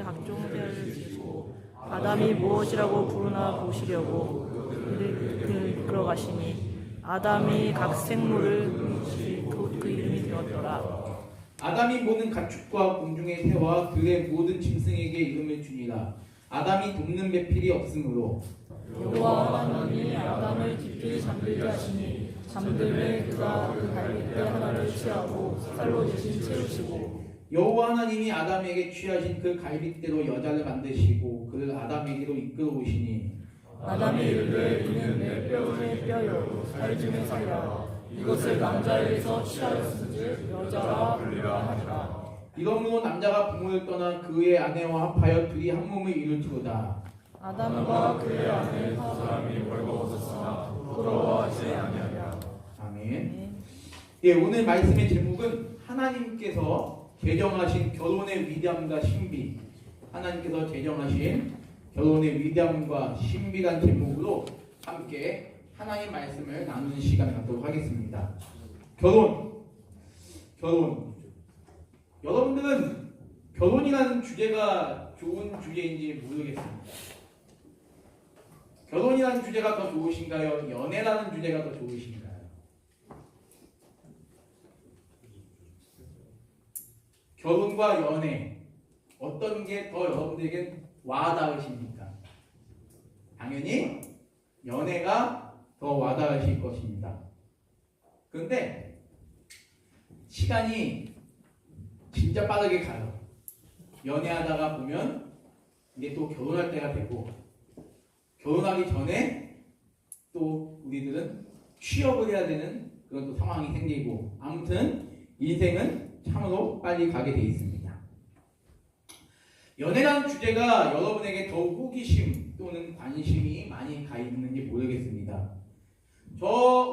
각종 죄를 지시고 아담이 무엇이라고 부르나 보시려고 그를 이끌어 가시니 아담이 각 생물을 그 이름이 되었더라. 아담이 모든 가축과 공중의 새와 들의 모든 짐승에게 이름을 주니라. 아담이 돕는 배필이 없으므로 여호와 하나님이 아담을 깊이 잠들게 하시니 잠들매 그가 그 갈빗대 하나를 취하고 쌀로 대신 채우시고 여호와 하나님이 아담에게 취하신 그 갈빗대로 여자를 만드시고 그를 아담에게로 이끌어 오시니 아담이 이르되 이는 내 뼈의 뼈요 살 중의 살이라 이것을 남자에게서 취하였은즉 여자라 불리라 하니라. 이러므로 남자가 부모를 떠나 그의 아내와 합하여 둘이 한 몸을 이룰지로다. 아담과 그의 아내 두 사람이 벌거벗었으나 부끄러워하지 아니하냐. 아멘. 예, 오늘 말씀의 제목은 하나님께서 제정하신 결혼의 위대함과 신비, 하나님께서 제정하신 결혼의 위대함과 신비란 제목으로 함께 하나님 말씀을 나누는 시간을 갖도록 하겠습니다. 결혼. 여러분들은 결혼이라는 주제가 좋은 주제인지 모르겠습니다. 결혼이라는 주제가 더 좋으신가요? 연애라는 주제가 더 좋으신가요? 결혼과 연애 어떤 게 더 여러분들에게 와닿으십니까? 당연히 연애가 더 와닿으실 것입니다. 그런데 시간이 진짜 빠르게 가요. 연애하다가 보면 이게 또 결혼할 때가 되고 결혼하기 전에 또 우리들은 취업을 해야 되는 그런 또 상황이 생기고 아무튼 인생은 참으로 빨리 가게 돼 있습니다. 연애라는 주제가 여러분에게 더욱 호기심 또는 관심이 많이 가 있는지 모르겠습니다. 저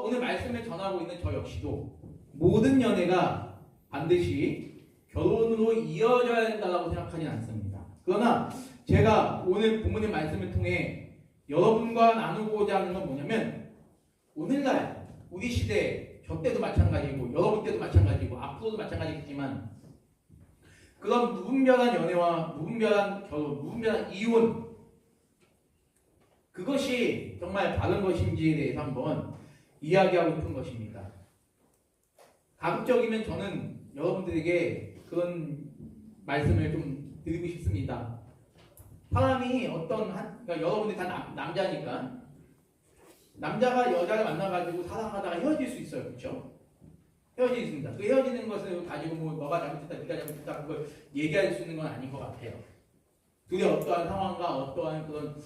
오늘 말씀을 전하고 있는 저 역시도 모든 연애가 반드시 결혼으로 이어져야 된다고 생각하진 않습니다. 그러나 제가 오늘 본문의 말씀을 통해 여러분과 나누고자 하는 건 뭐냐면 오늘날 우리 시대 저 때도 마찬가지고 여러분 때도 마찬가지고 앞으로도 마찬가지겠지만 그런 무분별한 연애와 무분별한 결혼, 무분별한 이혼 그것이 정말 바른 것인지에 대해서 한번 이야기하고 싶은 것입니다. 가급적이면 저는 여러분들에게 그런 말씀을 좀 드리고 싶습니다. 사람이 그러니까 여러분들이 다 남자니까 남자가 여자를 만나가지고 사랑하다가 헤어질 수 있어요. 그렇죠? 헤어질 수 있습니다. 그 헤어지는 것을 가지고 뭐 너가 잘못했다, 네가 잘못했다 그걸 얘기할 수 있는 건 아닌 것 같아요. 둘이 어떠한 상황과 어떠한 그런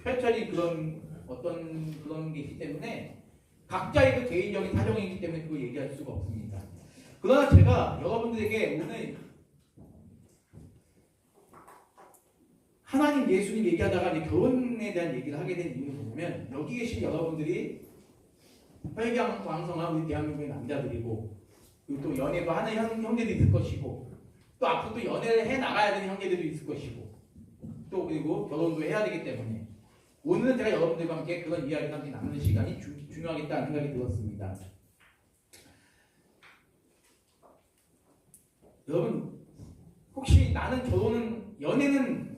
펼쳐진 그런 게 있기 때문에 각자의 그 개인적인 사정이기 때문에 그걸 얘기할 수가 없습니다. 그러나 제가 여러분들에게 오늘 하나님 예수님 얘기하다가 이제 결혼에 대한 얘기를 하게 된 이유는 뭐냐면 여기 계신 여러분들이 혈기왕성한 우리 대한민국의 남자들이고 그리고 또 연애도 하는 형제들이 있을 것이고 또 앞으로 또 연애를 해 나가야 되는 형제들도 있을 것이고 또 그리고 결혼도 해야 되기 때문에 오늘은 제가 여러분들과 함께 그런 이야기를 함께 나누는 시간이 중요하겠다는 생각이 들었습니다. 여러분 혹시 나는 연애는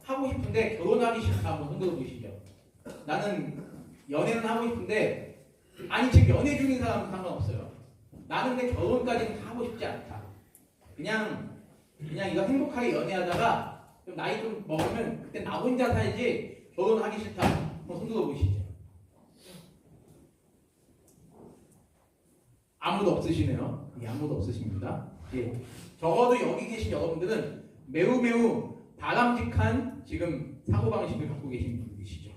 하고 싶은데 결혼하기 싫다 한번 흔들어 보시죠. 나는 연애는 하고 싶은데 아니 지금 연애 중인 사람은 상관없어요. 나는 근데 결혼까지는 하고 싶지 않다. 그냥 이거 행복하게 연애하다가 좀 나이 좀 먹으면 그때 나 혼자 살지 결혼하기 싫다. 한번 흔들어 보시죠. 아무도 없으시네요. 예, 아무도 없으십니다. 예. 적어도 여기 계신 여러분들은 매우 바람직한 지금 사고방식을 갖고 계신 분들이시죠.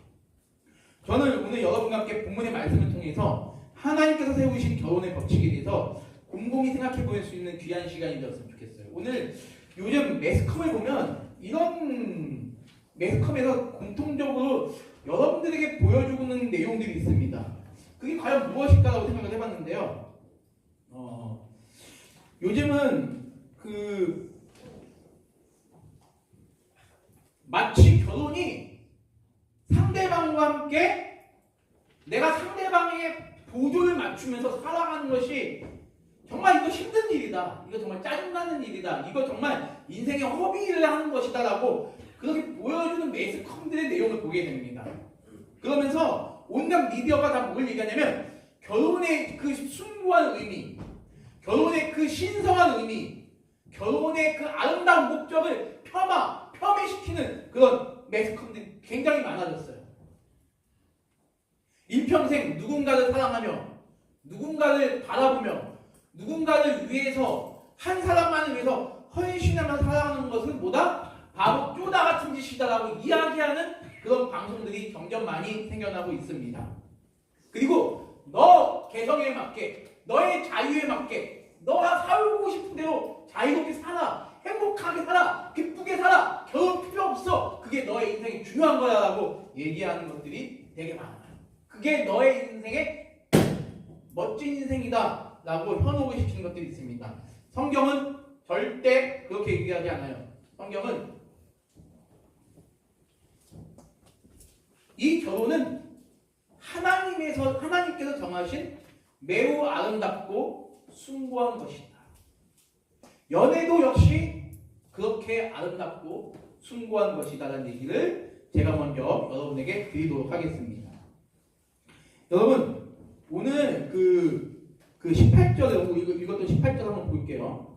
저는 오늘 여러분과 함께 본문의 말씀을 통해서 하나님께서 세우신 결혼의 법칙에 대해서 곰곰이 생각해 볼 수 있는 귀한 시간이 되었으면 좋겠어요. 오늘 요즘 매스컴을 보면 이런 매스컴에서 공통적으로 여러분들에게 보여주는 내용들이 있습니다. 그게 과연 무엇일까라고 생각을 해봤는데요. 요즘은 마치 결혼이 상대방과 함께 내가 상대방의 보조를 맞추면서 살아가는 것이 정말 이거 힘든 일이다. 이거 정말 짜증나는 일이다. 이거 정말 인생의 허비를 하는 것이다라고 그렇게 보여주는 매스컴들의 내용을 보게 됩니다. 그러면서 온갖 미디어가 다 뭘 얘기하냐면 결혼의 그 숭고한 의미, 결혼의 그 신성한 의미, 결혼의 그 아름다운 목적을 폄훼시키는 그런 매스컴들이 굉장히 많아졌어요. 일평생 누군가를 사랑하며 누군가를 바라보며 누군가를 위해서 한 사람만을 위해서 헌신하며 살아가는 것은 뭐다? 바로 쪼다 같은 짓이다라고 이야기하는 그런 방송들이 점점 많이 생겨나고 있습니다. 그리고 너 개성에 맞게 너의 자유에 맞게 너가 살고 싶은 대로 자유롭게 살아, 행복하게 살아, 기쁘게 살아, 결혼 필요 없어, 그게 너의 인생이 중요한 거야 라고 얘기하는 것들이 되게 많아요. 그게 너의 인생의 멋진 인생이다 라고 현혹을 시키는 것들이 있습니다. 성경은 절대 그렇게 얘기하지 않아요. 성경은 이 결혼은 하나님께서 정하신 매우 아름답고 숭고한 것이다. 연애도 역시 그렇게 아름답고 숭고한 것이다라는 얘기를 제가 먼저 여러분에게 드리도록 하겠습니다. 여러분, 오늘 그 18절에 이것도 18절 한번 볼게요.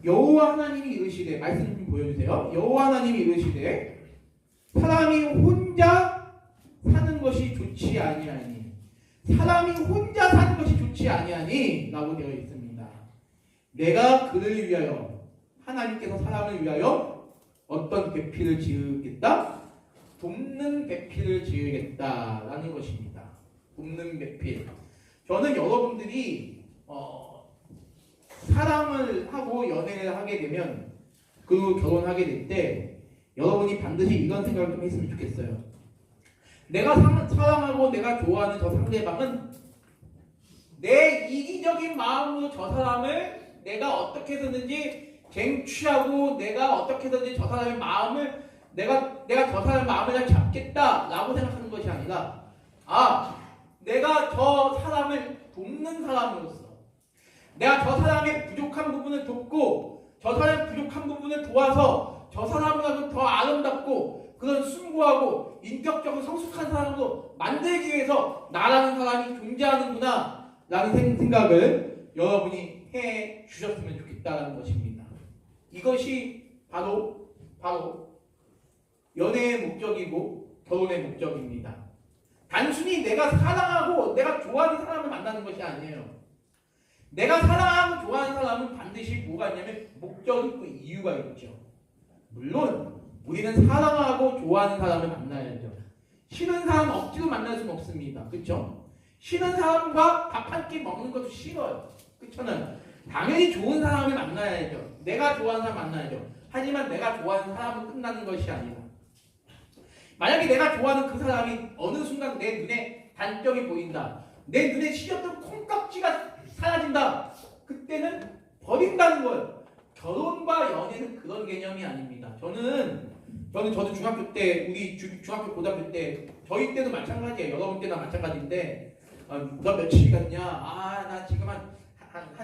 여호와 하나님이 이르시되, 말씀 좀 보여주세요. 여호와 하나님이 이르시되 사람이 혼자 사는 것이 좋지 아니하니, 사람이 혼자 사는 것이 좋지 아니하니 라고 되어 있습니다. 내가 그를 위하여, 하나님께서 사람을 위하여 어떤 배필을 지으겠다? 돕는 배필을 지으겠다라는 것입니다. 돕는 배필. 저는 여러분들이 사랑을 하고 연애를 하게 되면, 그리고 결혼하게 될 때 여러분이 반드시 이런 생각을 좀 했으면 좋겠어요. 내가 사랑하고 내가 좋아하는 저 상대방은 내 이기적인 마음으로 저 사람을 내가 어떻게 해서든지 쟁취하고 내가 어떻게 해서든지 저 사람의 마음을 내가 저 사람의 마음을 잡겠다라고 생각하는 것이 아니라, 내가 저 사람을 돕는 사람으로서 내가 저 사람의 부족한 부분을 돕고 저 사람의 부족한 부분을 도와서 저 사람보다 더 아름답고 그런 숭고하고 인격적으로 성숙한 사람으로 만들기 위해서 나라는 사람이 존재하는구나 라는 생각을 여러분이 해 주셨으면 좋겠다는 것입니다. 이것이 바로 연애의 목적이고 결혼의 목적입니다. 단순히 내가 사랑하고 내가 좋아하는 사람을 만나는 것이 아니에요. 내가 사랑하고 좋아하는 사람은 반드시 뭐가 있냐면 목적이 있고 이유가 있죠. 물론 우리는 사랑하고 좋아하는 사람을 만나야죠. 싫은 사람 억지로 만날 수는 없습니다. 그렇죠? 싫은 사람과 밥 한 끼 먹는 것도 싫어요. 그렇잖아요. 당연히 좋은 사람을 만나야죠. 내가 좋아하는 사람 만나야죠. 하지만 내가 좋아하는 사람은 끝나는 것이 아니다. 만약에 내가 좋아하는 그 사람이 어느 순간 내 눈에 단점이 보인다. 내 눈에 씌었던 콩깍지가 사라진다. 그때는 버린다는 거예요. 결혼과 연애는 그런 개념이 아닙니다. 저도 중학교 때, 우리 중학교 고등학교 때, 저희 때도 마찬가지예요. 여러분 때나 마찬가지인데, 너 며칠 갔냐? 나 지금 한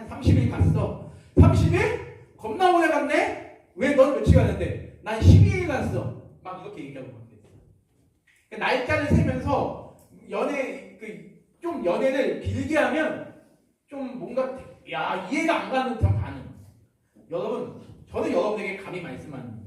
30일 갔어. 30일? 겁나 오래 갔네? 왜 넌 며칠 갔는데? 난 12일 갔어. 막 이렇게 얘기하고 막 그랬어요. 날짜를 세면서 좀 연애를 길게 하면 좀 뭔가 이해가 안 가는 듯한 반응. 여러분, 저는 여러분에게 감히 말씀합니다.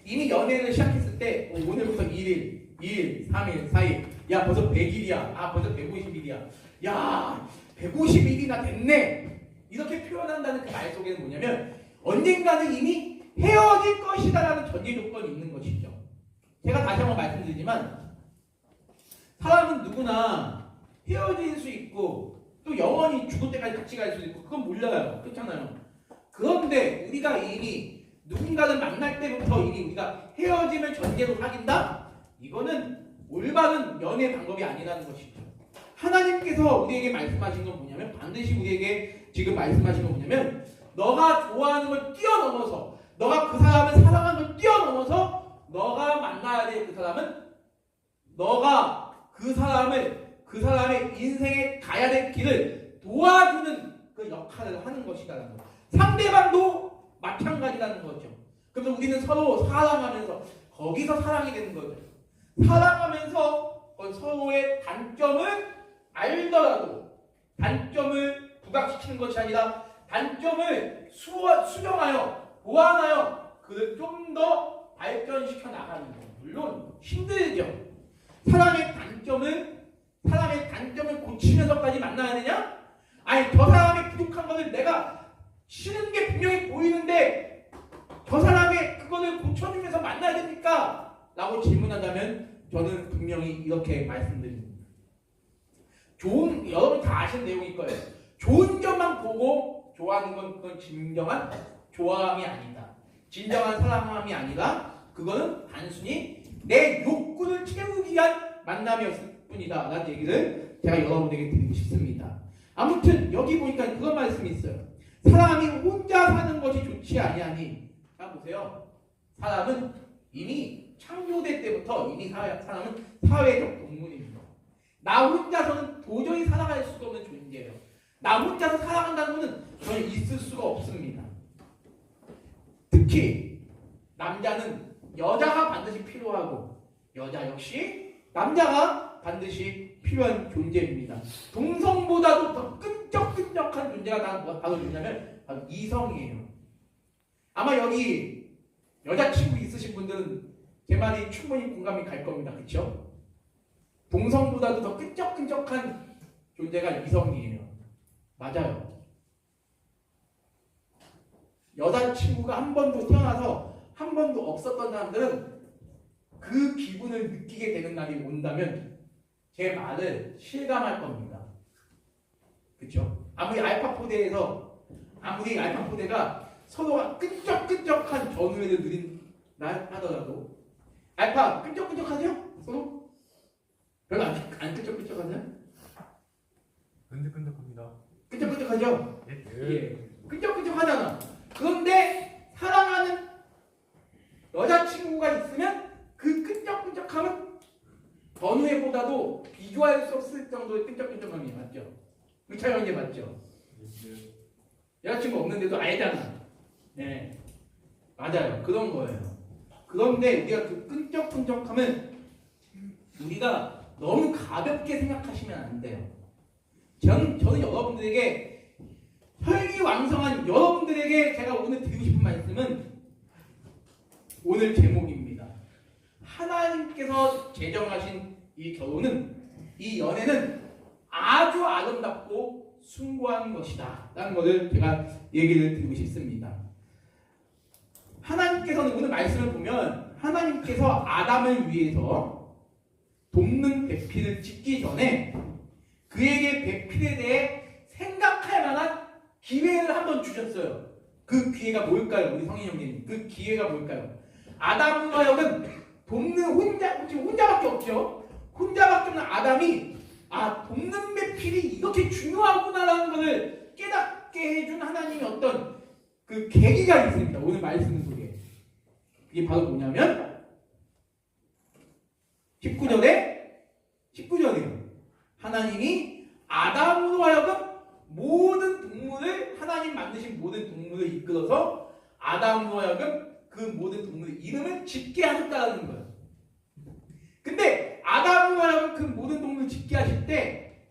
이미 연애를 시작했을 때 오늘부터 1일, 2일, 3일, 4일, 야 벌써 100일이야, 벌써 150일이야, 야 150일이나 됐네, 이렇게 표현한다는 그 말 속에는 뭐냐면 언젠가는 이미 헤어질 것이다라는 전제 조건이 있는 것이죠. 제가 다시 한번 말씀드리지만 사람은 누구나 헤어질 수 있고 또 영원히 죽을 때까지 같이 갈 수도 있고, 그건 몰라요. 그렇잖아요. 그런데 우리가 이미 누군가를 만날 때부터 이미 우리가 헤어짐을 전제로 사귄다? 이거는 올바른 연애 방법이 아니라는 것이죠. 하나님께서 우리에게 말씀하신 건 뭐냐면, 반드시 우리에게 지금 말씀하신 건 뭐냐면, 너가 좋아하는 걸 뛰어넘어서, 너가 그 사람을 사랑하는 걸 뛰어넘어서 너가 만나야 될 그 사람은, 너가 그 사람의 인생에 가야 될 길을 도와주는 그 역할을 하는 것이라는 거. 상대방도 마찬가지라는 거죠. 그래서 우리는 서로 사랑하면서 거기서 사랑이 되는 거죠. 사랑하면서 서로의 단점을 알더라도 단점을 부각시키는 것이 아니라 단점을 수정하여 보완하여 그를 좀 더 발전시켜 나가는 것. 물론 힘들죠. 사람의 단점을 고치면서까지 만나야 되냐? 아니 저 사람의 부족한 것을 내가 싫은 게 분명히 보이는데 저 사람의 그거를 고쳐주면서 만나야 됩니까? 라고 질문한다면 저는 분명히 이렇게 말씀드립니다. 여러분 다 아시는 내용일 거예요. 좋은 점만 보고 좋아하는 건 그건 진정한 좋아함이 아니다. 진정한 사랑함이 아니라 그거는 단순히 내 욕구를 채우기 위한 만남이었을 뿐이다 라는 얘기를 제가 여러분에게 드리고 싶습니다. 아무튼 여기 보니까 그런 말씀이 있어요. 사람이 혼자 사는 것이 좋지 아니하니. 자 보세요. 사람은 이미 창조될 때부터 이미 사람은 사회적 동물입니다. 나 혼자서는 도저히 살아갈 수가 없는 존재예요. 나 혼자서 살아간다는 것은 전혀 있을 수가 없습니다. 특히 남자는 여자가 반드시 필요하고 여자 역시 남자가 반드시 필요한 존재입니다. 동성보다도 더 끈적끈적한 존재가 바로 누구냐면 바로 이성이에요. 아마 여기 여자친구 있으신 분들은 제 말이 충분히 공감이 갈 겁니다. 그렇죠? 동성보다도 더 끈적끈적한 존재가 이성이에요. 맞아요. 여자친구가 한 번도 태어나서 한 번도 없었던 사람들은 그 기분을 느끼게 되는 날이 온다면 제 말을 실감할 겁니다. 그렇죠? 아무리 알파포대가 서로가 끈적끈적한 전우회를 누린 날 하더라도 알파 끈적끈적하죠? 서로? 별로 안 끈적끈적하나요? 끈적끈적합니다. 끈적끈적하죠? 예. 끈적끈적하잖아. 그런데 사랑하는 여자친구가 있으면 그 끈적끈적함은 전후회보다도 비교할 수 없을 정도의 끈적끈적함이 맞죠? 의차가 이제 맞죠? 여자친구 없는데도 알잖아. 네, 맞아요. 그런 거예요. 그런데 우리가 그 끈적끈적함은 우리가 너무 가볍게 생각하시면 안 돼요. 저는 여러분들에게 혈기왕성한 여러분들에게 제가 오늘 드리고 싶은 말씀은 오늘 제목입니다. 하나님께서 제정하신 이 결혼은, 이 연애는 아주 아름답고 숭고한 것이다 라는 것을 제가 얘기를 드리고 싶습니다. 하나님께서는 오늘 말씀을 보면 하나님께서 아담을 위해서 돕는 배필을 짓기 전에 그에게 배필에 대해 생각할 만한 기회를 한번 주셨어요. 그 기회가 뭘까요? 우리 성인 형님, 그 기회가 뭘까요? 아담과 하여금 돕는 지금 혼자밖에 없죠. 혼자밖에 없는 아담이 돕는 배필이 이렇게 중요하구나라는 것을 깨닫게 해준 하나님의 어떤 그 계기가 있습니다. 오늘 말씀 속에. 이게 바로 뭐냐면 19절이에요. 하나님이 아담으로 하여금 모든 동물을, 하나님 만드신 모든 동물을 이끌어서 아담으로 하여금 그 모든 동물의 이름을 짓게 하셨다는 거예요. 근데 아담으로 하여금 그 모든 동물을 짓게 하실 때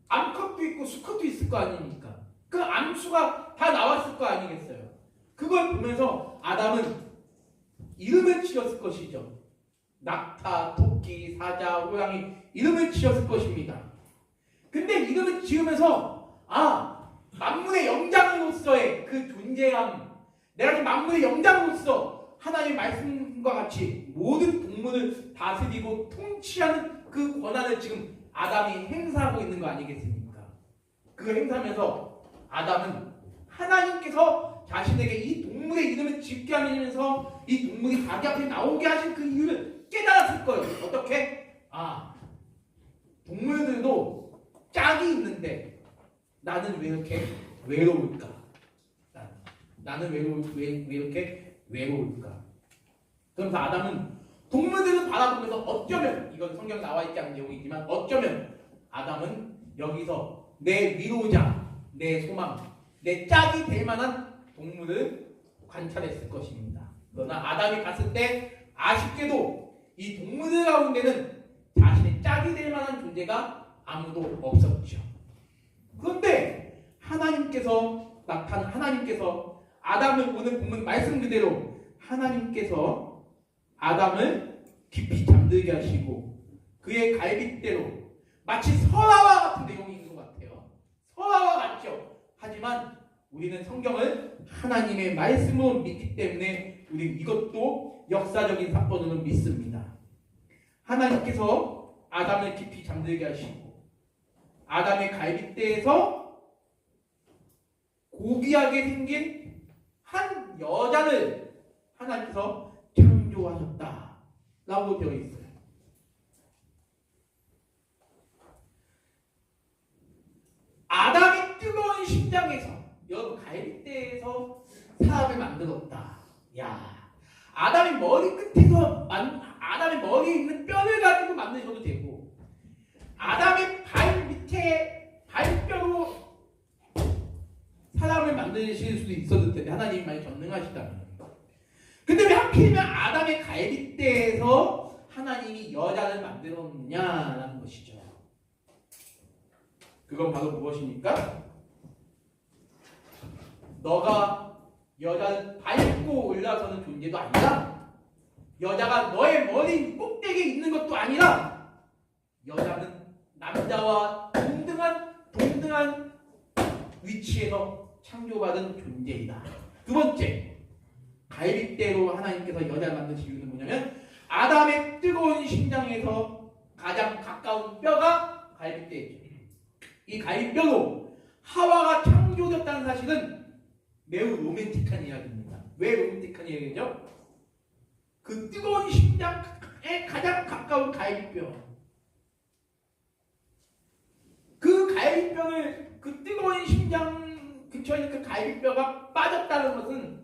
암컷도 있고 수컷도 있을 거 아닙니까? 그 암수가 다 나왔을 거 아니겠어요? 그걸 보면서 아담은 이름을 지었을 것이죠. 낙타, 토끼, 사자, 호랑이 이름을 지었을 것입니다. 근데 이름을 지으면서 만물의 영장으로서의 그 존재감, 내가 지금 만물의 영장으로서 하나님의 말씀과 같이 모든 동물을 다스리고 통치하는 그 권한을 지금 아담이 행사하고 있는 거 아니겠습니까? 그걸 행사하면서 아담은 하나님께서 자신에게 이 동물의 이름을 짓게 하면서 이 동물이 자기 앞에 나오게 하신 그 이유를 깨달았을 거예요. 어떻게? 동물들도 짝이 있는데 나는 왜 이렇게 외로울까? 나는 왜 이렇게 외로울까? 그러면서 아담은 동물들을 바라보면서 어쩌면, 이건 성경에 나와 있지 않은 내용이지만 어쩌면 아담은 여기서 내 위로자, 내 소망, 내 짝이 될 만한 동물을 관찰했을 것입니다. 그러나 아담이 봤을 때 아쉽게도 이 동물들 가운데는 자신의 짝이 될 만한 존재가 아무도 없었죠. 그런데 하나님께서 아담을 오늘 보면 말씀 그대로 하나님께서 아담을 깊이 잠들게 하시고 그의 갈빗대로 마치 설화와 같은 내용이 있는 것 같아요. 설화와 같죠. 하지만 우리는 성경을 하나님의 말씀으로 믿기 때문에 우리 이것도 역사적인 사건으로 믿습니다. 하나님께서 아담을 깊이 잠들게 하시고 아담의 갈빗대에서 고귀하게 생긴 한 여자를 하나님께서 창조하셨다라고 되어 있어요. 아담이 뜨거운 심장에서 여러분 갈빗대에서 사람을 만들었다. 야, 아담의 머리 끝에서 아담의 머리에 있는 뼈를 가지고 만드셔도 되고 아담의 발 밑에 발뼈로 사람을 만드실 수도 있었을 텐데 하나님이 많이 전능하시다면. 근데 왜 하필이면 아담의 갈빗대에서 하나님이 여자를 만들었느냐라는 것이죠. 그건 바로 무엇입니까? 너가 여자를 밟고 올라서는 존재도 아니라 여자가 너의 머리 꼭대기에 있는 것도 아니라 여자는 남자와 동등한 위치에서 창조받은 존재이다. 두 번째, 갈빗대로 하나님께서 여자를 만드신 이유는 뭐냐면 아담의 뜨거운 심장에서 가장 가까운 뼈가 갈빗대이죠. 이 갈빗뼈로 하와가 창조됐다는 사실은 매우 로맨틱한 이야기입니다. 왜 로맨틱한 이야기죠? 그 뜨거운 심장에 가장 가까운 갈빗뼈, 그 갈빗뼈를 그 뜨거운 심장 근처에 있는 그 갈빗뼈가 빠졌다는 것은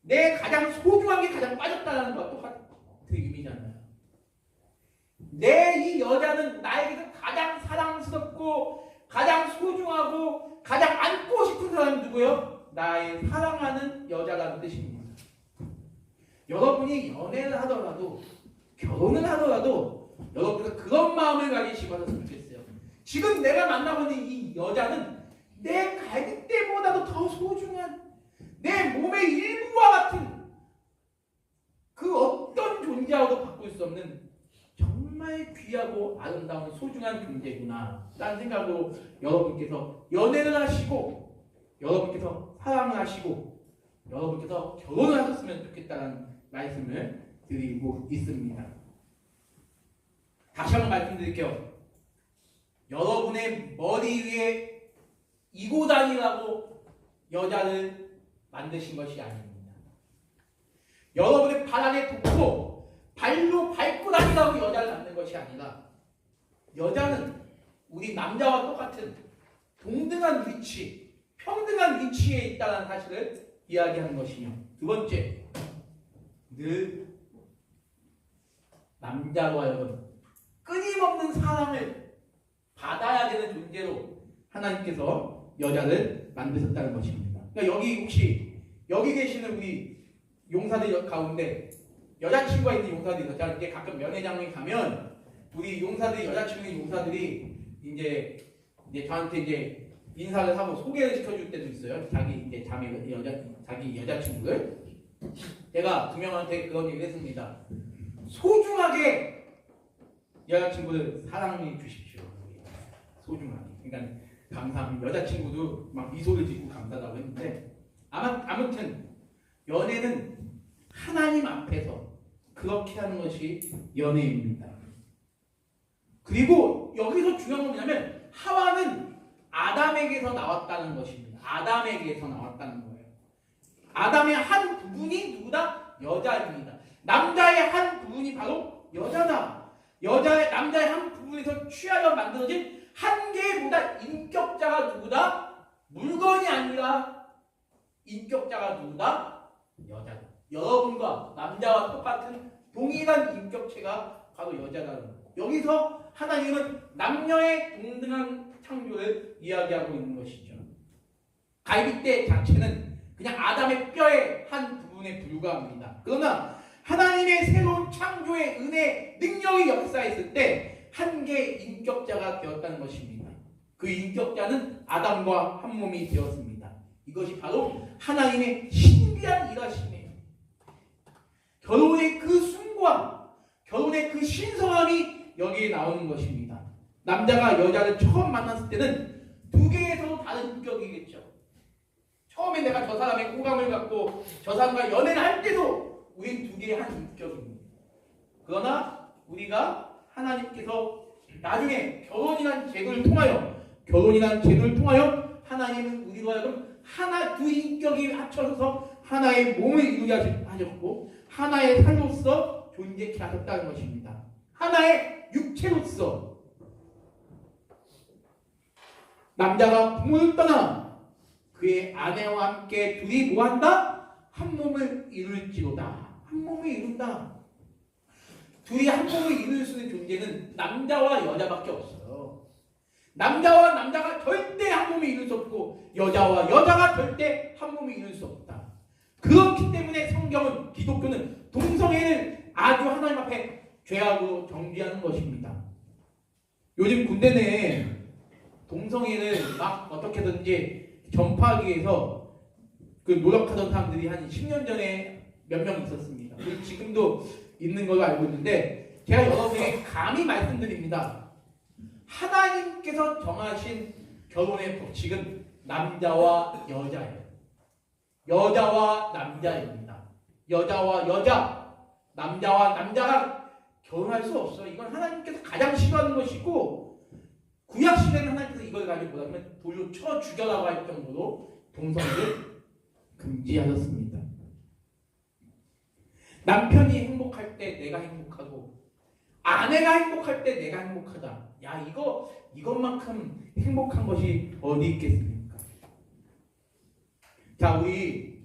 내 가장 소중한 게 가장 빠졌다는 것과 똑같은 의미잖아요. 내 이 여자는 나에게서 가장 사랑스럽고 가장 소중하고 가장 안고 싶은 사람이 누구예요? 나의 사랑하는 여자라는 뜻입니다. 여러분이 연애를 하더라도 결혼을 하더라도 여러분은 그런 마음을 가지시고 하셨으면 좋겠어요. 지금 내가 만나고 있는 이 여자는 내 갈빗대보다도 더 소중한 내 몸의 일부와 같은 그 어떤 존재와도 바꿀 수 없는 정말 귀하고 아름다운 소중한 존재구나 라는 생각으로 여러분께서 연애를 하시고 여러분께서 사랑을 하시고 여러분께서 결혼을 하셨으면 좋겠다는 말씀을 드리고 있습니다. 다시 한번 말씀드릴게요. 여러분의 머리 위에 이고 다니라고 여자를 만드신 것이 아닙니다. 여러분의 발 안에 놓고 발로 밟고 다니라고 여자를 만든 것이 아니라 여자는 우리 남자와 똑같은 동등한 위치, 평등한 위치에 있다는 사실을 이야기하는 것이며 두 번째, 늘 남자와 여러분 끊임없는 사랑을 받아야 되는 존재로 하나님께서 여자를 만드셨다는 것입니다. 그러니까 여기 혹시 여기 계시는 우리 용사들 가운데 여자친구가 있는 용사들이 있었잖아요. 이제 가끔 면회장에 가면 우리 용사들이 여자친구 용사들이 이제 저한테 이제 인사를 하고 소개를 시켜줄 때도 있어요. 자기 여자친구를. 제가 두 명한테 그런 얘기를 했습니다. 소중하게 여자친구를 사랑해 주십시오. 소중하게. 그러니까 감사합니다. 여자친구도 막 미소를 짓고 감사하다고 했는데 아무튼 연애는 하나님 앞에서 그렇게 하는 것이 연애입니다. 그리고 여기서 중요한 건 뭐냐면 하와는 아담에게서 나왔다는 것입니다. 아담에게서 나왔다는 거예요. 아담의 한 부분이 누구다? 여자입니다. 남자의 한 부분이 바로 여자다. 남자의 한 부분에서 취하여 만들어진 한 개보다 인격자가 누구다? 물건이 아니라 인격자가 누구다? 여자다. 여러분과 남자와 똑같은 동일한 인격체가 바로 여자라는 거예요. 여기서 하나님은 남녀의 동등한 창조를 이야기하고 있는 것이죠. 갈빗대 자체는 그냥 아담의 뼈의 한 부분에 불과합니다. 그러나 하나님의 새로운 창조의 은혜 능력이 역사했을 때 한 개의 인격자가 되었다는 것입니다. 그 인격자는 아담과 한 몸이 되었습니다. 이것이 바로 하나님의 신비한 일하심이에요. 결혼의 그 숭고함, 결혼의 그 신성함이 여기에 나오는 것입니다. 남자가 여자를 처음 만났을 때는 두 개에서도 다른 인격이겠죠. 처음에 내가 저 사람의 호감을 갖고 저 사람과 연애를 할 때도 우린 두 개의 한 인격입니다. 그러나 우리가 하나님께서 나중에 결혼이란 제도를 통하여 하나님은 우리와 하여금 하나 두 인격이 합쳐져서 하나의 몸을 이루게 하셨고 하나의 살로서 존재케 하셨다는 것입니다. 하나의 육체로서 남자가 부모를 떠나 그의 아내와 함께 둘이 뭐한다? 한 몸을 이룰지로다. 한 몸을 이룬다. 둘이 한 몸을 이룰 수 있는 존재는 남자와 여자밖에 없어요. 남자와 남자가 절대 한 몸을 이룰 수 없고 여자와 여자가 절대 한 몸을 이룰 수 없다. 그렇기 때문에 성경은 기독교는 동성애를 아주 하나님 앞에 죄악으로 정죄하는 것입니다. 요즘 군대 내에 동성애를 막 어떻게든지 전파하기 위해서 그 노력하던 사람들이 한 10년 전에 몇 명 있었습니다. 그리고 지금도 있는 걸로 알고 있는데 제가 여러분에게 감히 말씀드립니다. 하나님께서 정하신 결혼의 법칙은 남자와 여자예요. 여자와 남자입니다. 여자와 여자, 남자와 남자가 결혼할 수 없어요. 이건 하나님께서 가장 싫어하는 것이고 구약 시대는 하나님께서 이걸 가지고 뭐라면 돌로 쳐 죽여라고 할 정도로 동성애를 금지하셨습니다. 남편이 행복할 때 내가 행복하고 아내가 행복할 때 내가 행복하다. 야 이것만큼 행복한 것이 어디 있겠습니까? 자 우리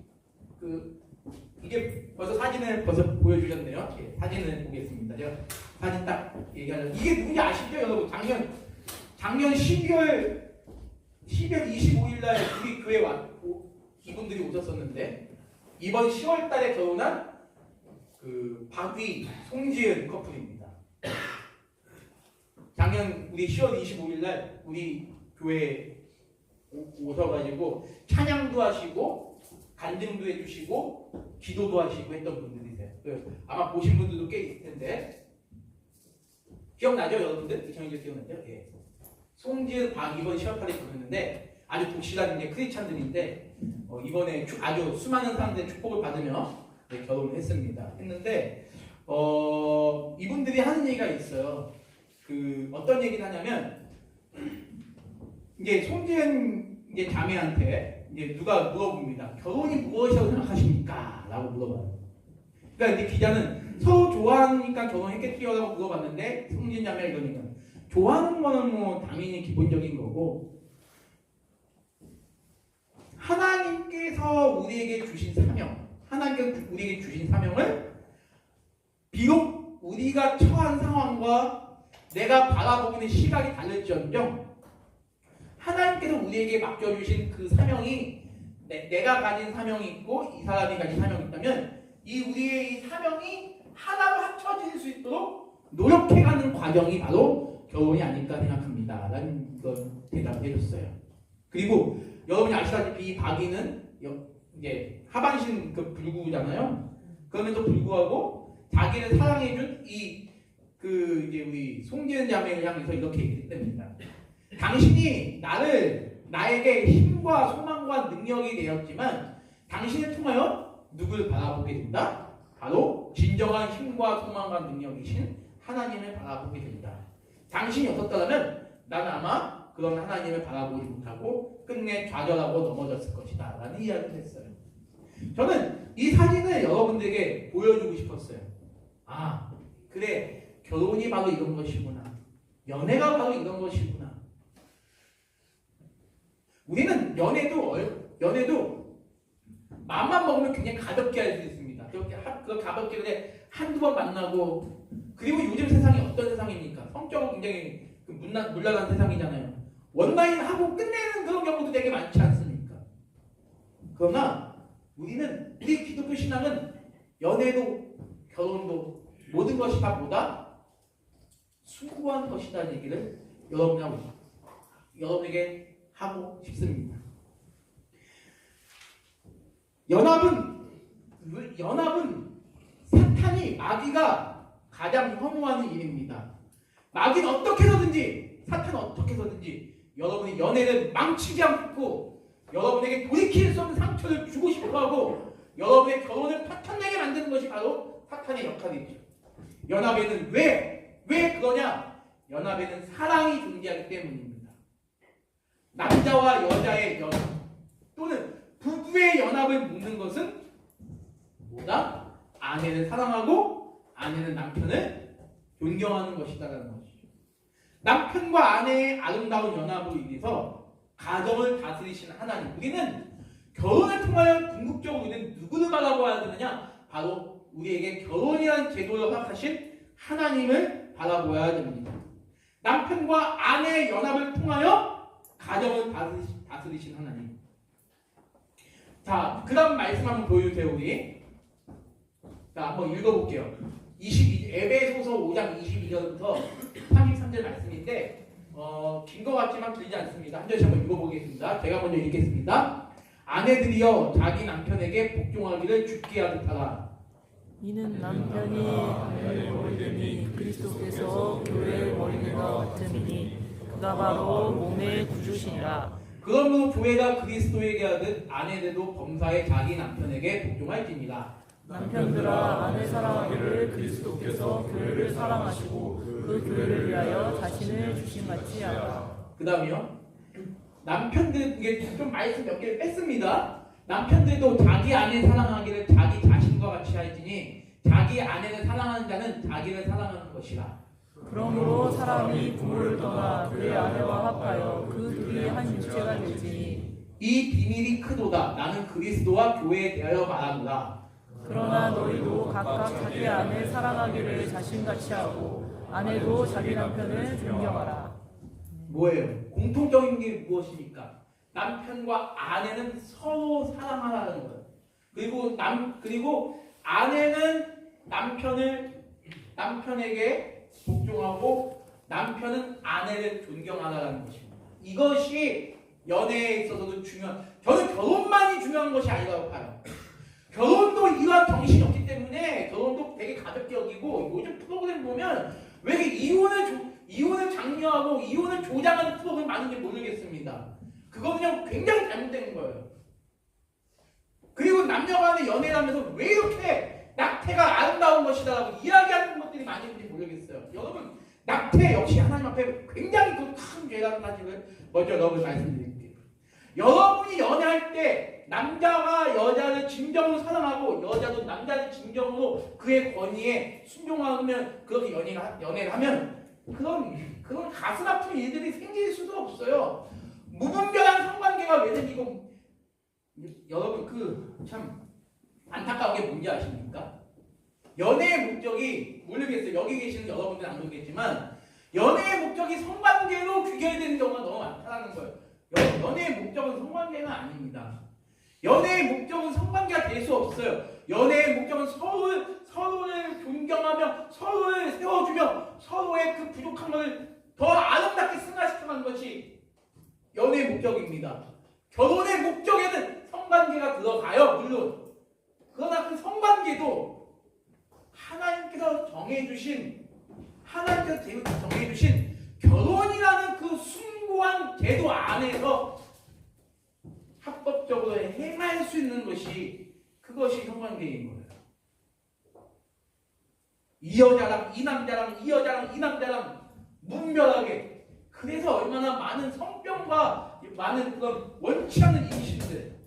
이게 벌써 사진을 보여주셨네요. 예, 사진을 보겠습니다. 제가 사진 딱 얘기하자. 이게 누군지 아시죠, 여러분? 작년 12월 25일 날 우리 교회 이분들이 오셨었는데 이번 10월 달에 결혼한 그 박위, 송지은 커플입니다. 작년 우리 10월 25일 날 우리 교회에 오셔가지고 찬양도 하시고 간증도 해주시고 기도도 하시고 했던 분들이세요. 아마 보신 분들도 꽤 있을 텐데 기억나죠, 여러분들? 이창희도 기억나죠? 예. 송지은, 박 이번 10월 8일에 결혼했는데 아주 독실한 이제 크리스찬들인데 이번에 아주 수많은 사람들의 축복을 받으며 결혼을 했는데 이분들이 하는 얘기가 있어요. 어떤 얘기를 하냐면 이제 송지은 이제 자매한테 이제 누가 물어봅니다. 결혼이 무엇이라고 생각하십니까? 라고 물어봐요. 그러니까 이제 기자는 서로 좋아하니까 결혼했겠지요라고 물어봤는데 송지은 자매가 이러니까 좋아하는 거는 뭐 당연히 기본적인 거고 하나님께서 우리에게 주신 사명을 비록 우리가 처한 상황과 내가 바라보는 시각이 다를지언정 하나님께서 우리에게 맡겨주신 그 사명이 내가 가진 사명이 있고 이 사람이 가진 사명이 있다면 우리의 이 사명이 하나로 합쳐질 수 있도록 노력해가는 과정이 바로 결혼이 아닐까 생각합니다. 라는 그런 대답을 해줬어요. 그리고 여러분이 아시다시피 이 박이는 이제 하반신 불구잖아요. 그럼에도 불구하고 자기를 사랑해준 이제 우리 송지은 자매를 향해서 이렇게 얘기했답니다. 당신이 나에게 힘과 소망과 능력이 되었지만 당신을 통하여 누구를 바라보게 된다? 바로 진정한 힘과 소망과 능력이신 하나님을 바라보게 된다. 당신이 없었다면 나는 아마 그런 하나님을 바라보지 못하고 끝내 좌절하고 넘어졌을 것이다 라는 이야기를 했어요. 저는 이 사진을 여러분들에게 보여주고 싶었어요. 아 그래 결혼이 바로 이런 것이구나. 연애가 바로 이런 것이구나. 우리는 연애도 마음만 먹으면 굉장히 가볍게 할 수 있습니다. 그렇게 가볍게 그래 한두 번 만나고 그리고 요즘 세상이 어떤 세상입니까? 성적으로 굉장히 문란한 세상이잖아요. 원라인 하고 끝내는 그런 경우도 되게 많지 않습니까? 그러나 우리 기독교 신앙은 연애도 결혼도 모든 것이 다 뭐다? 숭고한 것이다는 얘기를 여러분에게 하고 싶습니다. 연합은 사탄이 마귀가 가장 혐오하는 일입니다. 마귀는 사탄은 어떻게 해서든지 여러분의 연애를 망치지 않고 여러분에게 돌이킬 수 없는 상처를 주고 싶어하고 여러분의 결혼을 파탄나게 만드는 것이 바로 사탄의 역할이죠. 연합에는 왜 그러냐? 연합에는 사랑이 존재하기 때문입니다. 남자와 여자의 연합 또는 부부의 연합을 묻는 것은 뭐다? 아내를 사랑하고 아내는 남편을 존경하는 것이다라는 것이죠. 남편과 아내의 아름다운 연합으로 인해서 가정을 다스리시는 하나님. 우리는 결혼을 통하여 궁극적으로 우리는 누구를 바라보아야 되느냐? 바로 우리에게 결혼이라는 제도를 허락하신 하나님을 바라보아야 됩니다. 남편과 아내의 연합을 통하여 가정을 다스리신 하나님. 자, 그 다음 말씀 한번 보여주세요, 우리. 자, 한번 읽어볼게요. 에베소서 5장 22절부터 33절 말씀인데, 긴 것 같지만 길지 않습니다. 한 절씩 한번 읽어보겠습니다. 제가 먼저 읽겠습니다. 아내들이여 자기 남편에게 복종하기를 죽게 하듯 하라. 이는 남편이 아내의 머리됨이 그리스도께서 교회의 머리가 같음이니 그가 바로 몸의 구주시니라. 그러므로 교회가 그리스도에게 하듯 아내들도 범사에 자기 남편에게 복종할지니라. 남편들아 아내 사랑하기를 그리스도께서 교회를 사랑하시고 그 교회를 위하여 자신을 주심같이 하라. 그 다음이요. 남편들, 이게 좀 말씀 몇 개를 뺐습니다. 남편들도 자기 아내 사랑하기를 자기 자신과 같이 할지니 자기 아내를 사랑하는 자는 자기를 사랑하는 것이라. 그러므로 사람이 부모를 떠나 그의 아내와 합하여 그 둘이 한 육체가 될지니 이 비밀이 크도다. 나는 그리스도와 교회에 대하여 말하노라. 그러나 너희도 각각 자기 아내 사랑하기를 자신같이 하고 아내도 자기 남편을 존경하라. 뭐예요? 공통적인 게 무엇입니까? 남편과 아내는 서로 사랑하라는 거예요. 그리고 아내는 남편에게 복종하고 남편은 아내를 존경하라는 것입니다. 이것이 연애에 있어서도 저는 결혼만이 중요한 것이 아니라고 봐요. 결혼도 이와 정신이 없기 때문에 결혼도 되게 가볍게 여기고 요즘 프로그램 보면 왜 이렇게 이혼을 장려하고 이혼을 조장하는 프로그램 많은지 모르겠습니다. 그거는 굉장히 잘못된 거예요. 그리고 남녀 간의 연애를 하면서 왜 이렇게 낙태가 아름다운 것이다라고 이야기하는 것들이 많이 있는지 모르겠어요. 여러분, 낙태 역시 하나님 앞에 굉장히 큰 죄라는 사실을 먼저 여러분 말씀드릴게요. 여러분이 연애할 때 남자가 여자를 진정으로 사랑하고 여자도 남자를 진정으로 그의 권위에 순종하면 그렇게 연애를 하면 그런 가슴 아픈 일들이 생길 수도 없어요. 무분별한 성관계가 왜 생기고 여러분 참 안타까운 게 뭔지 아십니까? 연애의 목적이 모르겠어요. 여기 계시는 여러분들은 안 모르겠지만 연애의 목적이 성관계로 귀결되는 경우가 너무 많다는 거예요. 연애의 목적은 성관계가 아닙니다. 연애의 목적은 성관계가 될 수 없어요. 연애의 목적은 서로를 존경하며 서로를 세워주며 서로의 그 부족한 것을 더 아름답게 승화시켜가는 것이 연애의 목적입니다. 결혼의 목적에는 성관계가 들어가요, 물론. 그러나 그 성관계도 하나님께서 정해주신 결혼이라는 그 숭고한 제도 안에서 합법적으로 행할 수 있는 그것이 성관계인 거예요. 이 여자랑 이 남자랑 이 여자랑 이 남자랑 무분별하게. 그래서 얼마나 많은 성병과 많은 그런 원치 않는 임신들.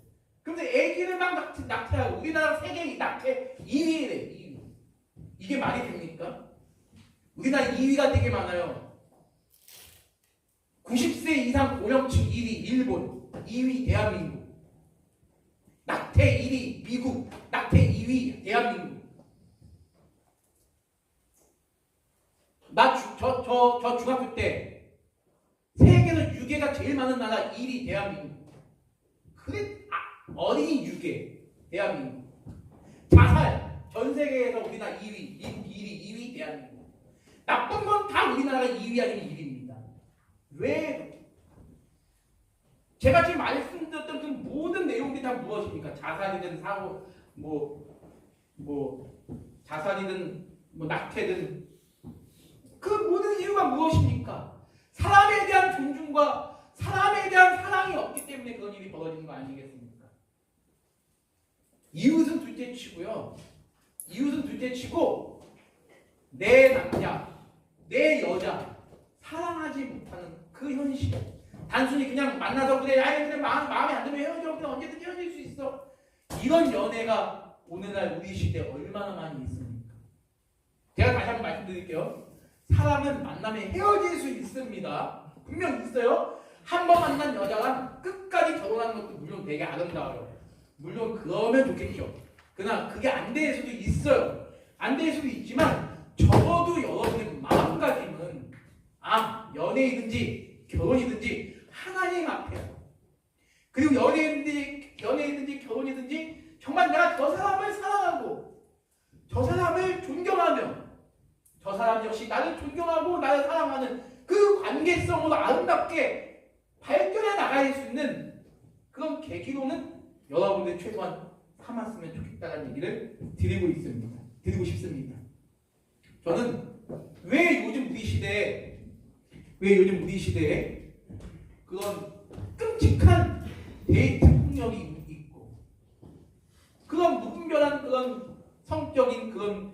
그런데 아기를 막 낙태하고 우리나라 세계 낙태 2위래. 2위. 이게 말이 됩니까? 우리나라 2위가 되게 많아요. 90세 이상 고령층 1위 일본, 2위 대한민국. 낙태 1위 미국, 낙태 2위 대한민국. 저 중학교 때 세계에서 유괴가 제일 많은 나라 1위 대한민국. 어린이 유괴 대한민국. 자살 전 세계에서 우리나라 2위, 미국 2위 대한민국. 나쁜 건 다 우리나라가 2위 아니면 1위입니다. 왜? 제가 지금 말씀드렸던 그 모든 내용들이 다 무엇입니까? 자살이든 사고, 자살이든 낙태든 그 모든 이유가 무엇입니까? 사람에 대한 존중과 사람에 대한 사랑이 없기 때문에 그런 일이 벌어지는 거 아니겠습니까? 이웃은 둘째치고요. 이웃은 둘째치고 내 남자, 내 여자 사랑하지 못하는 그 현실. 단순히 그냥 만나서 그래, 아니 그래 마음에 안 들면 헤어져, 그냥 언제든지 헤어질 수 있어. 이런 연애가 오늘날 우리 시대에 얼마나 많이 있습니까? 제가 다시 한번 말씀드릴게요. 사람은 만나면 헤어질 수 있습니다. 분명 있어요. 한 번 만난 여자랑 끝까지 결혼하는 것도 물론 되게 아름다워요. 물론 그러면 좋겠죠. 그러나 그게 안 될 수도 있어요. 안 될 수도 있지만 적어도 여러분의 마음가짐은 연애이든지 결혼이든지 하나님 앞에, 그리고 연애이든지 결혼이든지 정말 내가 저 사람을 사랑하고 저 사람을 존경하며 저 사람 역시 나를 존경하고 나를 사랑하는 그 관계성으로 아름답게 발전해 나갈 수 있는 그런 계기로는 여러분들 최소한 삼았으면 좋겠다는 얘기를 드리고 싶습니다. 저는 왜 요즘 우리 시대에 그런 끔찍한 데이트 폭력이 있고 그런 무분별한 그런 성적인 그런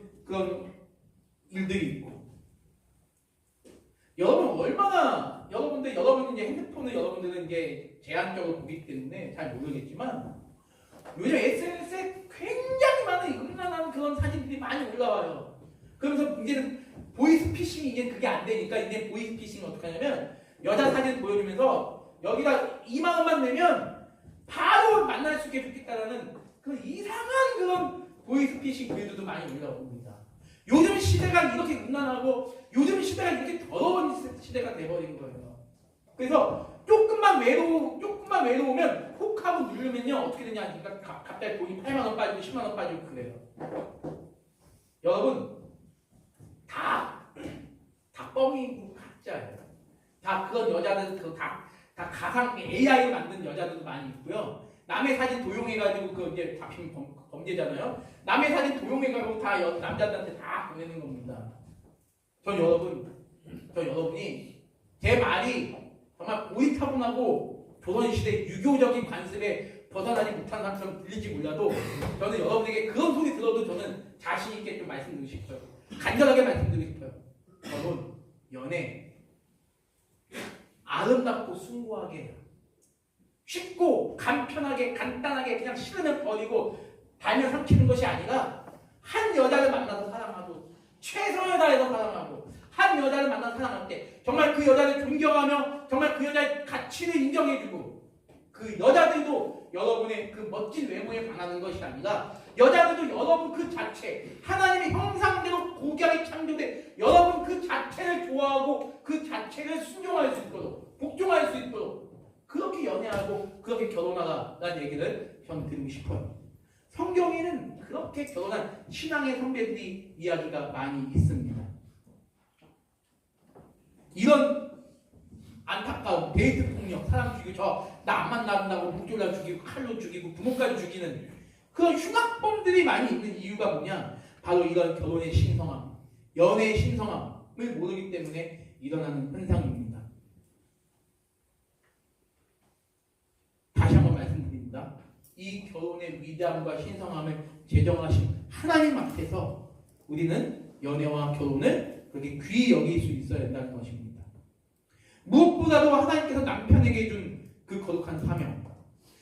일들이 있고, 여러분들 이제 핸드폰을 여러분들은 이제 제한적으로 보기 때문에 잘 모르겠지만 요즘 SNS에 굉장히 많은 음란한 그런 사진들이 많이 올라와요. 그러면서 이제는 보이스피싱이 이제 그게 안 되니까 이제 보이스피싱은 어떻게 하냐면 여자 사진 보여주면서 여기다 2만 원만 내면 바로 만날 수 있게 좋겠다라는 그 이상한 그런 보이스피싱 글들도 많이 올라옵니다. 요즘 시대가 이렇게 음란하고 요즘 시대가 이렇게 더러운 시대가 돼버린 거예요. 그래서 조금만 외로우면 혹 하고 누르면요 어떻게 되냐 하니까 갑자기 돈이 8만 원 빠지고 10만 원 빠지고 그래요. 여러분 다 뻥이고 가짜예요. 다 그런 여자들 다 가상 AI로 만든 여자들도 많이 있고요. 남의 사진 도용해가지고 그 이제 잡힌 범죄잖아요. 남의 사진 도용해가지고 다 남자들한테 다 보내는 겁니다. 전 여러분이 제 말이 정말 고리타분하고 조선시대 유교적인 관습에 벗어나지 못한 사람처럼 들릴지 몰라도 저는 여러분에게 그런 소리 들어도 저는 자신 있게 좀 말씀드리고 싶어요. 간절하게 말씀드리고 싶어요. 여러분 연애 아름답고 숭고하게 해요. 쉽고 간편하게 간단하게 그냥 싫으면 버리고 달면 삼키는 것이 아니라 한 여자를 만나서 사랑하고 최선을 다해서 사랑하고 한 여자를 만나서 사랑할 때 정말 그 여자를 존경하며 정말 그 여자의 가치를 인정해주고 그 여자들도 여러분의 그 멋진 외모에 반하는 것이 아니라 여자들도 여러분 그 자체 하나님의 형상대로 고귀하게 창조된 여러분 그 자체를 좋아하고 그 자체를 순종할 수 있도록 복종할 수 있도록 그렇게 연애하고 그렇게 결혼하라는 얘기를 저는 드리고 싶어요. 성경에는 그렇게 결혼한 신앙의 선배들이 이야기가 많이 있습니다. 이런 안타까운 데이트 폭력, 사람 죽이고 나 안 만난다고 목졸라 죽이고 칼로 죽이고 부모까지 죽이는 그런 흉악범들이 많이 있는 이유가 뭐냐? 바로 이런 결혼의 신성함, 연애의 신성함을 모르기 때문에 일어나는 현상입니다. 다시 한번 말씀드립니다. 이 결혼의 위대함과 신성함을 제정하신 하나님 앞에서 우리는 연애와 결혼을 그렇게 귀히 여길 수 있어야 된다는 것입니다. 무엇보다도 하나님께서 남편에게 준 그 거룩한 사명,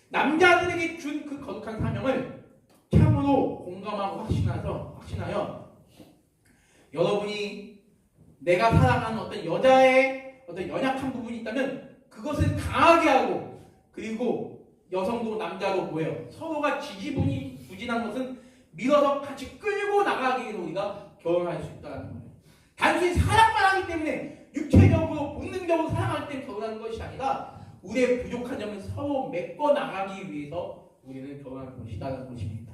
남자들에게 준 그 거룩한 사명을 참으로 공감하고 확신하여 여러분이 내가 사랑하는 어떤 여자의 어떤 연약한 부분이 있다면 그것을 강하게 하고, 그리고 여성도 남자도 뭐예요? 서로가 지지부진한 것은 밀어서 같이 끌고 나가기 위해서 우리가 결혼할 수 있다는 거예요. 단순히 사랑만 하기 때문에 육체적으로 본능적으로 사랑할 때 결혼하는 것이 아니라 우리의 부족한 점을 서로 메꿔 나가기 위해서 우리는 결혼하는 것이라는 것입니다.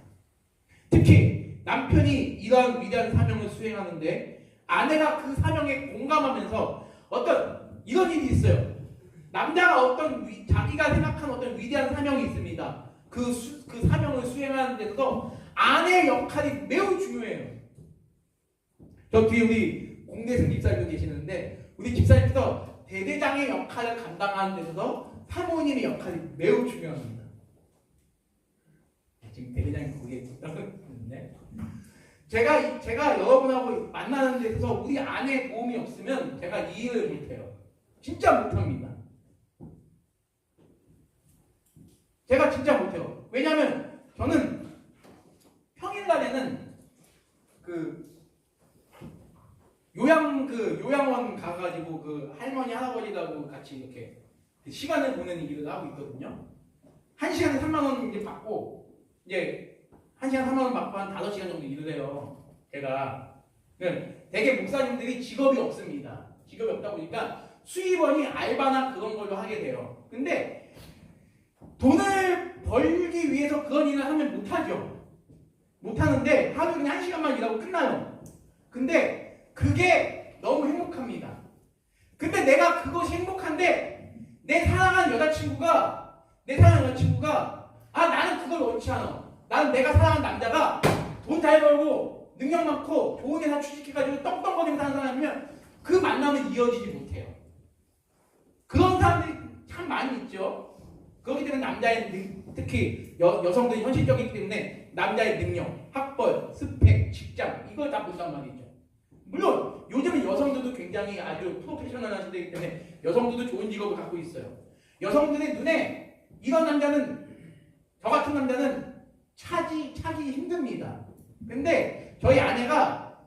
특히 남편이 이러한 위대한 사명을 수행하는데 아내가 그 사명에 공감하면서 어떤 이런 일이 있어요. 남자가 자기가 생각하는 어떤 위대한 사명이 있습니다. 그 사명을 수행하는 데서 아내의 역할이 매우 중요해요. 저 뒤에 우리 공대생 집사님도 계시는데 우리 집사님께서 대대장의 역할을 감당하는 데 있어서 사모님의 역할이 매우 중요합니다. 지금 대대장이 거기에 있는데 제가 여러분하고 만나는 데 있어서 우리 아내의 도움이 없으면 제가 이 일을 못해요. 진짜 못합니다. 제가 진짜 못해요. 왜냐하면 저는 평일날에는 요양원 가가지고 할머니 할아버지하고 같이 이렇게 시간을 보내는 일을 하고 있거든요. 1시간에 3만 원 이제 받고 이제 1시간 3만 원 받고 한 5시간 정도 일을 해요. 제가 대개 목사님들이 직업이 없습니다. 직업이 없다 보니까 수입원이 알바나 그런 걸로 하게 돼요. 근데 돈을 벌기 위해서 그런 일을 하면 못하죠. 못하는데 하루 그냥 1시간만 일하고 끝나요. 근데 그게 너무 행복합니다. 근데 내가 그것이 행복한데 내 사랑하는 여자친구가 나는 그걸 원치 않아. 나는 내가 사랑하는 남자가 돈 잘 벌고 능력 많고 좋은 회사 취직해가지고 떵떵거리면서 사는 사람이면 그 만남은 이어지지 못해요. 그런 사람들이 참 많이 있죠. 그렇기 때문에 남자의 특히 여성들이 현실적이기 때문에 남자의 능력, 학벌, 스펙, 직장 이걸 다 본단 말이죠. 물론 요즘은 여성들도 굉장히 아주 프로페셔널한 시대이기 때문에 여성들도 좋은 직업을 갖고 있어요. 여성들의 눈에 이런 남자는 저 같은 남자는 차기 힘듭니다. 근데 저희 아내가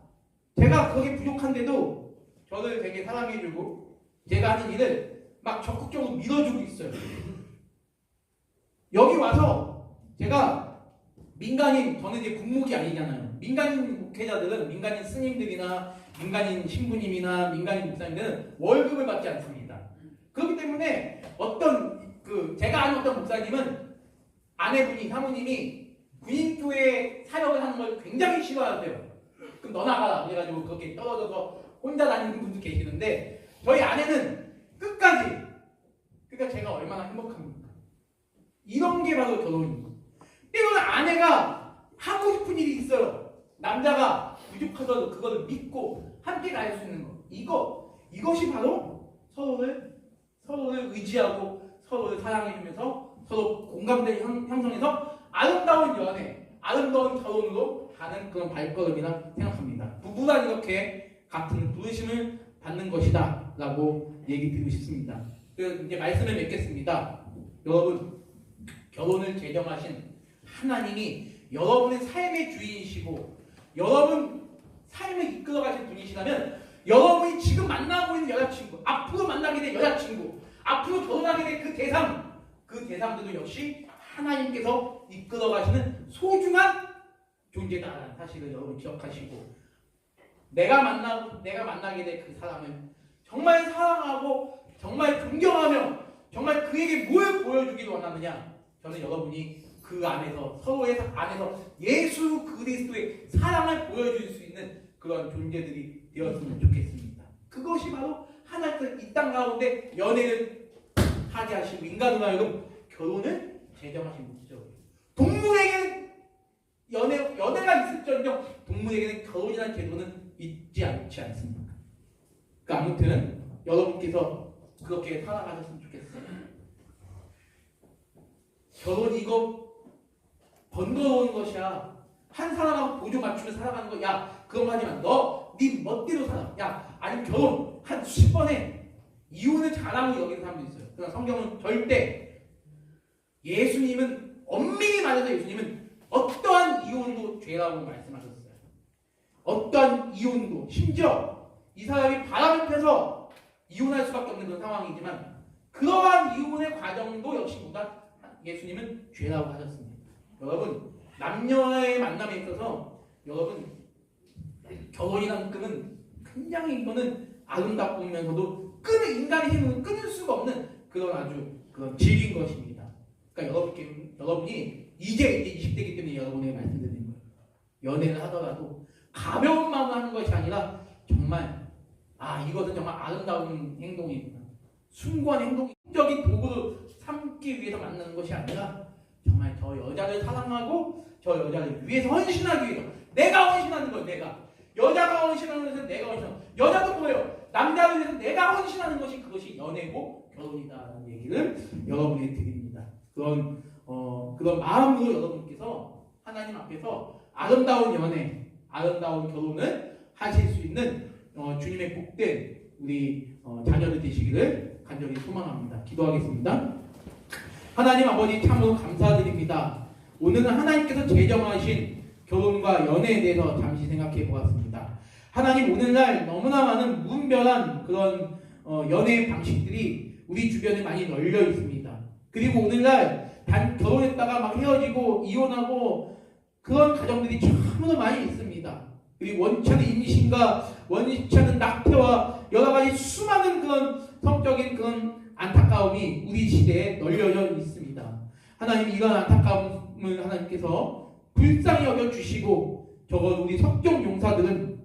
제가 거기 부족한데도 저를 되게 사랑해주고 제가 하는 일을 막 적극적으로 밀어주고 있어요. 여기 와서 제가 저는 이제 국목이 아니잖아요. 민간인 목회자들은 민간인 스님들이나 민간인 신부님이나 민간인 목사님들은 월급을 받지 않습니다. 그렇기 때문에 제가 아는 어떤 목사님은 아내분이 사모님이 군인교회 사역을 하는 걸 굉장히 싫어하세요. 그럼 너 나가라 그래가지고 그렇게 떨어져서 혼자 다니는 분도 계시는데 저희 아내는 끝까지 그러니까 제가 얼마나 행복합니까? 이런 게 바로 결혼입니다. 때로는 아내가 하고 싶은 일이 있어요. 남자가 부족하더라도 그걸 믿고 함께 갈 수 있는 것. 이것이 바로 서로를 의지하고 서로를 사랑해주면서 서로 공감대를 형성해서 아름다운 연애, 아름다운 결혼으로 가는 그런 발걸음이라 생각합니다. 부부란 이렇게 같은 부르심을 받는 것이다 라고 얘기 드리고 싶습니다. 그래서 이제 말씀을 맺겠습니다. 여러분, 결혼을 제정하신 하나님이 여러분의 삶의 주인이시고 여러분 삶을 이끌어가신 분이시라면 여러분이 지금 만나고 있는 여자친구, 앞으로 만나게 될 여자친구, 앞으로 결혼하게 될 그 대상들도 역시 하나님께서 이끌어가시는 소중한 존재다라는 사실을 여러분 기억하시고 내가 만나게 될 그 사람을 정말 사랑하고 정말 존경하며 정말 그에게 뭘 보여주기를 원하느냐. 저는 여러분이 그 안에서 서로의 안에서 예수 그리스도의 사랑을 보여줄 수 있는 그런 존재들이 되었으면 좋겠습니다. 그것이 바로 하나님께서 이 땅 가운데 연애를 하게 하시고 인간으로 하여금 결혼을 제정하신 목적이에요. 동물에게는 연애가 있을지언정 동물에게는 결혼이라는 제도는 있지 않지 않습니까? 그러니까 아무튼 여러분께서 그렇게 살아가셨으면 좋겠어요. 결혼이 이거 번거로운 것이야. 한 사람하고 보조 맞추며 살아가는 거. 야, 그런 거 하지 마. 네 멋대로 살아. 야, 아니 결혼 한 수십 번 해. 이혼을 잘하고 여기는 사람도 있어요. 그러나 성경은 절대 예수님은 엄밀히 말해서 예수님은 어떠한 이혼도 죄라고 말씀하셨어요. 어떠한 이혼도 심지어 이 사람이 바람을 펴서 이혼할 수밖에 없는 그런 상황이지만 그러한 이혼의 과정도 역시 보다 예수님은 죄라고 하셨습니다. 여러분 남녀의 만남에 있어서 여러분 결혼이라는 끈은 굉장히 이거는 아름답으면서도 인간의 힘은 끊을 수가 없는 그런 아주 그런 질인 것입니다. 그러니까 여러분이 이제 20대이기 때문에 여러분에게 말씀드리는 거예요. 연애를 하더라도 가벼운 마음으로 하는 것이 아니라 정말 이것은 정말 아름다운 행동이구나. 숭고한 행동적인 도구로 삼기 위해서 만나는 것이 아니라 정말 저 여자를 사랑하고 저 여자를 위해서 헌신하기 위해서 내가 헌신하는 거예요. 내가 여자가 헌신하는 것은 내가 헌신하는 거예요. 여자도 뭐예요? 남자를 위해서 내가 헌신하는 것이 그것이 연애고 결혼이다라는 얘기를 여러분에게 드립니다. 그런 마음으로 여러분께서 하나님 앞에서 아름다운 연애, 아름다운 결혼을 하실 수 있는 주님의 복된 우리 자녀들 되시기를 간절히 소망합니다. 기도하겠습니다. 하나님 아버지 참으로 감사드립니다. 오늘은 하나님께서 제정하신 결혼과 연애에 대해서 잠시 생각해 보았습니다. 하나님 오늘날 너무나 많은 무분별한 그런 연애 방식들이 우리 주변에 많이 널려 있습니다. 그리고 오늘날 결혼했다가 막 헤어지고 이혼하고 그런 가정들이 참으로 많이 있습니다. 그리고 원치 않은 임신과 원치 않은 낙태와 여러 가지 수많은 그런 성적인 그런 안타까움이 우리 시대에 널려져 있습니다. 하나님 이런 안타까움을 하나님께서 불쌍히 여겨 주시고 적어도 우리 석경 용사들은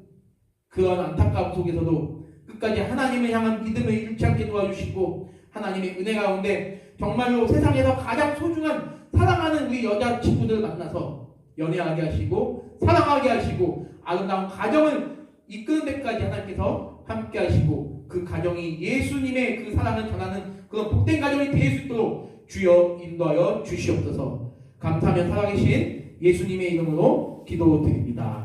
그런 안타까움 속에서도 끝까지 하나님을 향한 믿음을 잃지 않게 도와주시고 하나님의 은혜 가운데 정말로 세상에서 가장 소중한 사랑하는 우리 여자 친구들을 만나서 연애하게 하시고 사랑하게 하시고 아름다운 가정을 이끄는 데까지 하나님께서 함께 하시고 그 가정이 예수님의 그 사랑을 전하는 그런 복된 가정이 될 수 있도록 주여 인도하여 주시옵소서. 감사하며 살아계신 예수님의 이름으로 기도드립니다.